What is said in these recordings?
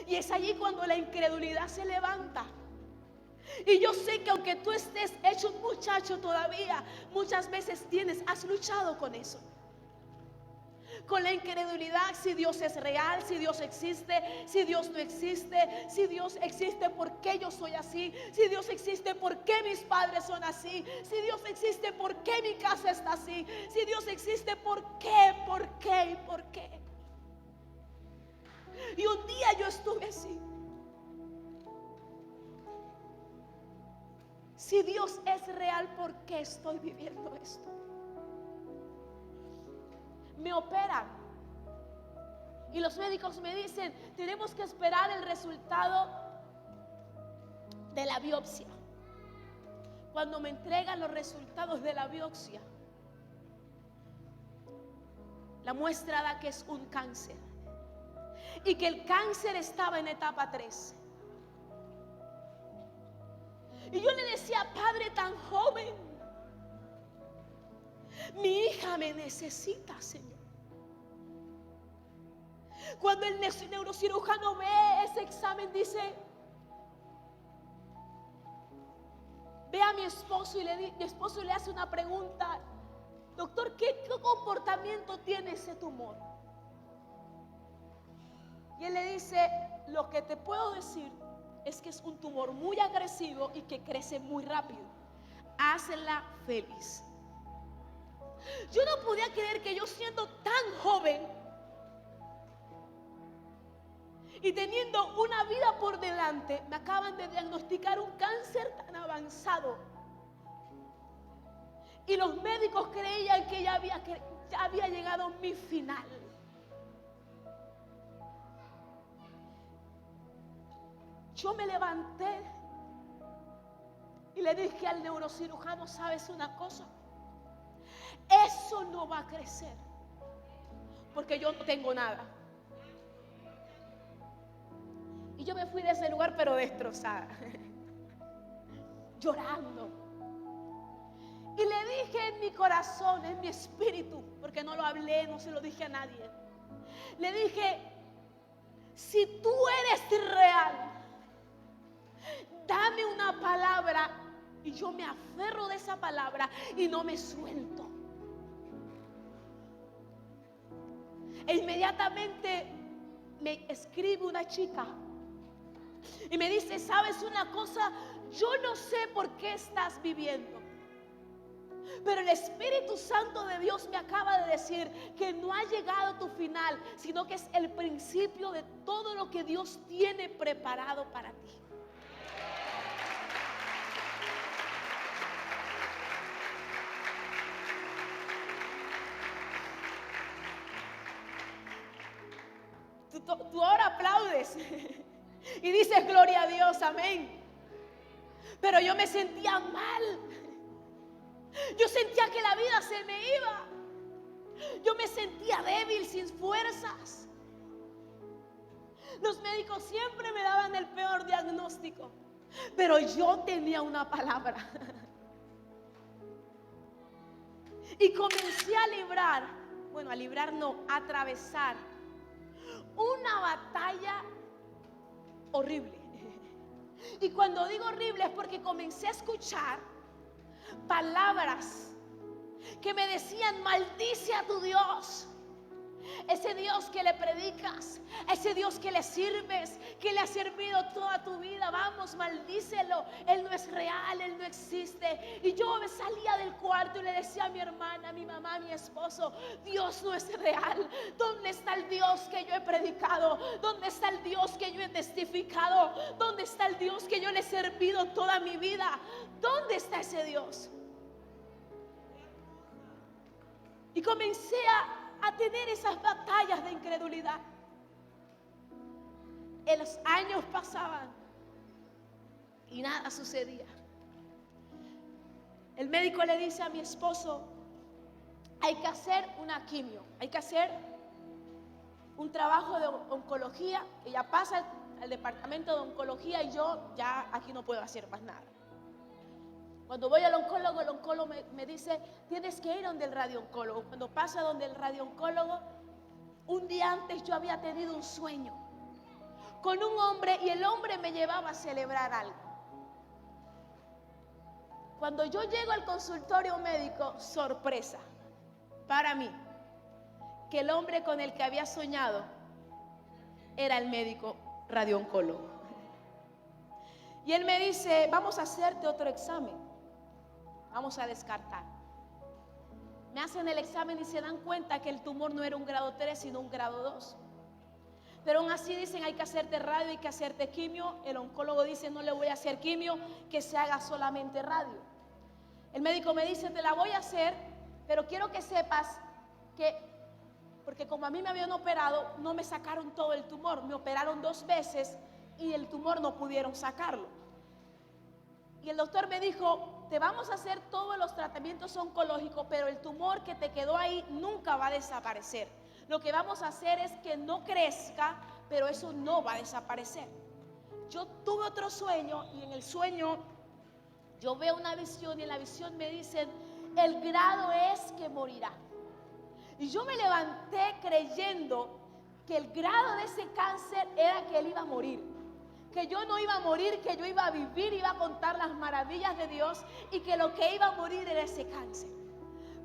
Y es allí cuando la incredulidad se levanta. Y yo sé que aunque tú estés hecho un muchacho todavía, muchas veces has luchado con eso. Con la incredulidad, si Dios es real, si Dios existe, si Dios no existe, si Dios existe, ¿por qué yo soy así? Si Dios existe, ¿por qué mis padres son así? Si Dios existe, ¿por qué mi casa está así? Si Dios existe, ¿por qué? ¿Por qué? ¿Y por qué? Y un día yo estuve así. Si Dios es real, ¿por qué estoy viviendo esto? Me operan y los médicos me dicen, tenemos que esperar el resultado de la biopsia. Cuando me entregan los resultados de la biopsia, la muestra da que es un cáncer y que el cáncer estaba en etapa 3. Y yo le decía, Padre, tan joven, mi hija me necesita, Señor. Cuando el neurocirujano ve ese examen, dice, ve a mi esposo y mi esposo le hace una pregunta, doctor, ¿qué comportamiento tiene ese tumor? Y él le dice, lo que te puedo decir es que es un tumor muy agresivo y que crece muy rápido. Hazla feliz. Yo no podía creer que yo, siendo tan joven y teniendo una vida por delante, me acaban de diagnosticar un cáncer tan avanzado. Y los médicos creían que ya había llegado mi final. Yo me levanté y le dije al neurocirujano, ¿sabes una cosa? Eso no va a crecer, porque yo no tengo nada. Y yo me fui de ese lugar pero destrozada, llorando. Y le dije en mi corazón, en mi espíritu, porque no lo hablé, no se lo dije a nadie. Le dije, si tú eres real, dame una palabra y yo me aferro de esa palabra y no me suelto. E inmediatamente me escribe una chica y me dice, ¿sabes una cosa? Yo no sé por qué estás viviendo, pero el Espíritu Santo de Dios me acaba de decir que no ha llegado tu final, sino que es el principio de todo lo que Dios tiene preparado para ti. Tú ahora aplaudes y dices gloria a Dios, amén. Pero yo me sentía mal. Yo sentía que la vida se me iba. Yo me sentía débil, sin fuerzas. Los médicos siempre me daban el peor diagnóstico, pero yo tenía una palabra. Y comencé a atravesar una batalla horrible. Y cuando digo horrible es porque comencé a escuchar palabras que me decían, maldice a tu Dios. Ese Dios que le predicas, ese Dios que le sirves, que le ha servido toda tu vida, vamos, maldícelo. Él no es real, Él no existe. Y yo me salía del cuarto y le decía a mi hermana, a mi mamá, a mi esposo, Dios no es real. ¿Dónde está el Dios que yo he predicado? ¿Dónde está el Dios que yo he testificado? ¿Dónde está el Dios que yo le he servido toda mi vida? ¿Dónde está ese Dios? Y comencé a tener esas batallas de incredulidad. Los años pasaban y nada sucedía. El médico le dice a mi esposo, hay que hacer una quimio, hay que hacer un trabajo de oncología, que ya pasa al departamento de oncología y yo ya aquí no puedo hacer más nada. Cuando voy al oncólogo, el oncólogo me dice, tienes que ir donde el radiooncólogo. Cuando pasa donde el radiooncólogo, un día antes yo había tenido un sueño con un hombre y el hombre me llevaba a celebrar algo. Cuando yo llego al consultorio médico, sorpresa para mí, que el hombre con el que había soñado era el médico radiooncólogo. Y él me dice, vamos a hacerte otro examen, vamos a descartar. Me hacen el examen y se dan cuenta que el tumor no era un grado 3, sino un grado 2. Pero aún así dicen, hay que hacerte radio, hay que hacerte quimio. El oncólogo dice, no le voy a hacer quimio, que se haga solamente radio. El médico me dice, te la voy a hacer, pero quiero que sepas que, porque como a mí me habían operado, no me sacaron todo el tumor. Me operaron 2 veces y el tumor no pudieron sacarlo. Y el doctor me dijo, te vamos a hacer todos los tratamientos oncológicos, pero el tumor que te quedó ahí nunca va a desaparecer. Lo que vamos a hacer es que no crezca, pero eso no va a desaparecer. Yo tuve otro sueño y en el sueño yo veo una visión y en la visión me dicen, el grado es que morirá. Y yo me levanté creyendo que el grado de ese cáncer era que él iba a morir. Que yo no iba a morir, que yo iba a vivir, iba a contar las maravillas de Dios y que lo que iba a morir era ese cáncer.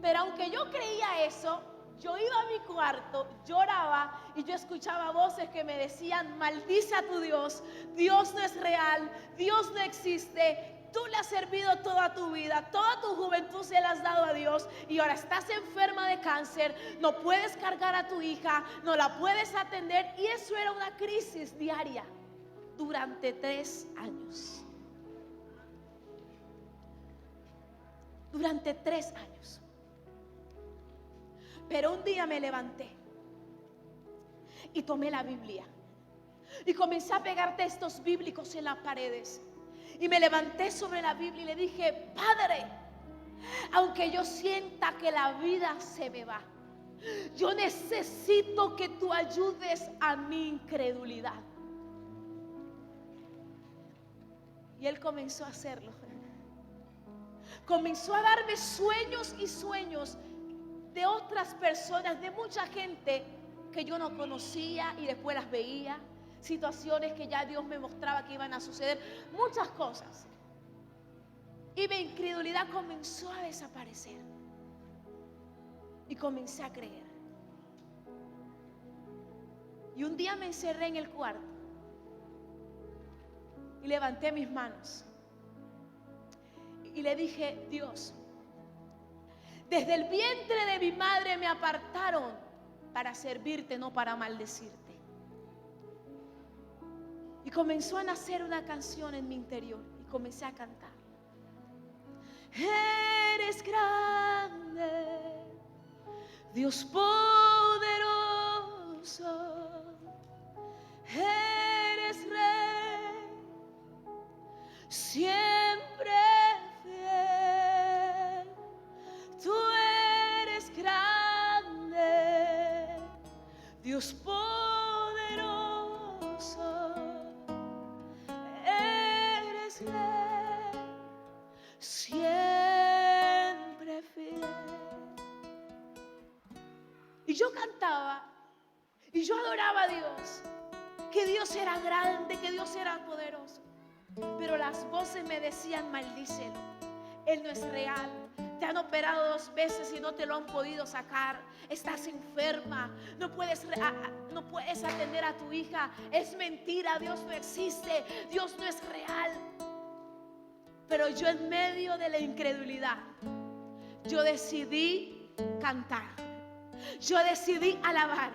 Pero aunque yo creía eso, yo iba a mi cuarto, lloraba y yo escuchaba voces que me decían, maldice a tu Dios, Dios no es real, Dios no existe. Tú le has servido toda tu vida, toda tu juventud se la has dado a Dios y ahora estás enferma de cáncer, no puedes cargar a tu hija, no la puedes atender y eso era una crisis diaria durante 3 años. Durante 3 años. Pero un día me levanté y tomé la Biblia y comencé a pegar textos bíblicos en las paredes. Y me levanté sobre la Biblia y le dije, Padre, aunque yo sienta que la vida se me va, yo necesito que tú ayudes a mi incredulidad. Y él comenzó a hacerlo. Comenzó a darme sueños y sueños de otras personas, de mucha gente que yo no conocía y después las veía. Situaciones que ya Dios me mostraba que iban a suceder, muchas cosas. Y mi incredulidad comenzó a desaparecer. Y comencé a creer. Y un día me encerré en el cuarto y levanté mis manos. Y le dije, Dios, desde el vientre de mi madre me apartaron para servirte, no para maldecirte. Y comenzó a nacer una canción en mi interior y comencé a cantar. Eres grande, Dios poderoso, eres Rey, siempre fiel. Tú eres grande, Dios poderoso. Siempre fiel. Y yo cantaba y yo adoraba a Dios, que Dios era grande, que Dios era poderoso. Pero las voces me decían, maldícelo, Él no es real. Te han operado 2 veces y no te lo han podido sacar. Estás enferma, no puedes atender a tu hija. Es mentira, Dios no existe, Dios no es real. Pero yo en medio de la incredulidad, yo decidí cantar. Yo decidí alabar.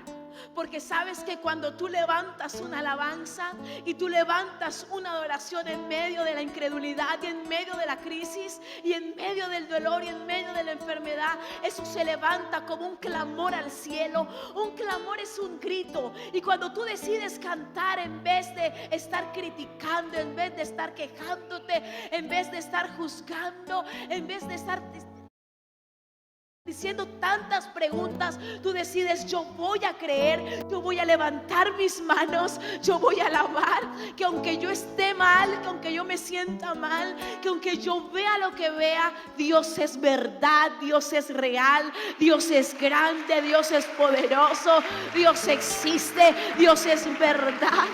Porque sabes que cuando tú levantas una alabanza y tú levantas una adoración en medio de la incredulidad y en medio de la crisis y en medio del dolor y en medio de la enfermedad, eso se levanta como un clamor al cielo. Un clamor es un grito. Y cuando tú decides cantar, en vez de estar criticando, en vez de estar quejándote, en vez de estar juzgando, en vez de estar diciendo tantas preguntas, tú decides, yo voy a creer, yo voy a levantar mis manos, yo voy a alabar, que aunque yo esté mal, que aunque yo me sienta mal, que aunque yo vea lo que vea, Dios es verdad, Dios es real, Dios es grande, Dios es poderoso, Dios existe, Dios es verdad.